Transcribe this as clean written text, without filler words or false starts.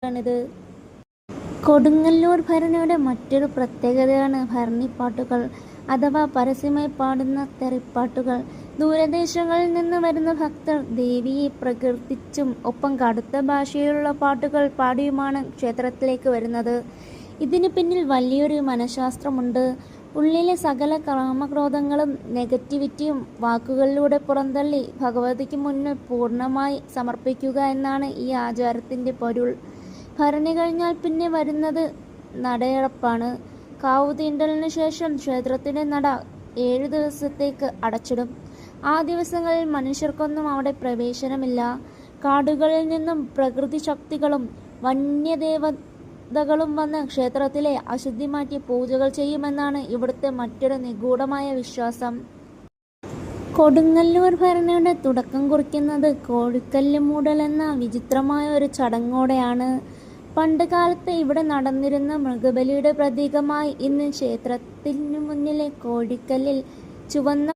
ാണിത്. കൊടുങ്ങല്ലൂർ ഭരണിയുടെ മറ്റൊരു പ്രത്യേകതയാണ് ഭരണിപ്പാട്ടുകൾ അഥവാ പരസ്യമായി പാടുന്ന തെറിപ്പാട്ടുകൾ. ദൂരദേശങ്ങളിൽ നിന്ന് വരുന്ന ഭക്തർ ദേവിയെ പ്രകീർത്തിച്ചും ഒപ്പം കടുത്ത ഭാഷയിലുള്ള പാട്ടുകൾ പാടിയുമാണ് ക്ഷേത്രത്തിലേക്ക് വരുന്നത്. ഇതിന് പിന്നിൽ വലിയൊരു മനഃശാസ്ത്രമുണ്ട്. ഉള്ളിലെ സകല കാമക്രോധങ്ങളും നെഗറ്റിവിറ്റിയും വാക്കുകളിലൂടെ പുറന്തള്ളി ഭഗവതിക്ക് മുന്നിൽ പൂർണ്ണമായി സമർപ്പിക്കുക എന്നാണ് ഈ ആചാരത്തിൻ്റെ പൊരുൾ. ഭരണി കഴിഞ്ഞാൽ പിന്നെ വരുന്നത് നടയടപ്പാണ്. കാവുതീണ്ടലിന് ശേഷം ക്ഷേത്രത്തിൻ്റെ നട 7 ദിവസത്തേക്ക് അടച്ചിടും. ആ ദിവസങ്ങളിൽ മനുഷ്യർക്കൊന്നും അവിടെ പ്രവേശനമില്ല. കാടുകളിൽ നിന്നും പ്രകൃതി ശക്തികളും വന്യദേവതകളും വന്ന് ക്ഷേത്രത്തിലെ അശുദ്ധി മാറ്റി പൂജകൾ ചെയ്യുമെന്നാണ് ഇവിടുത്തെ മറ്റൊരു നിഗൂഢമായ വിശ്വാസം. കൊടുങ്ങല്ലൂർ ഭരണിയുടെ തുടക്കം കുറിക്കുന്നത് കോഴിക്കല്ല് മൂടൽ എന്ന വിചിത്രമായ ഒരു ചടങ്ങോടെയാണ്. പണ്ട് കാലത്ത് ഇവിടെ നടന്നിരുന്ന മൃഗബലിയുടെ പ്രതീകമായി ഇന്ന് ക്ഷേത്രത്തിനു മുന്നിലെ കോഴിക്കല്ലിൽ ചുവന്ന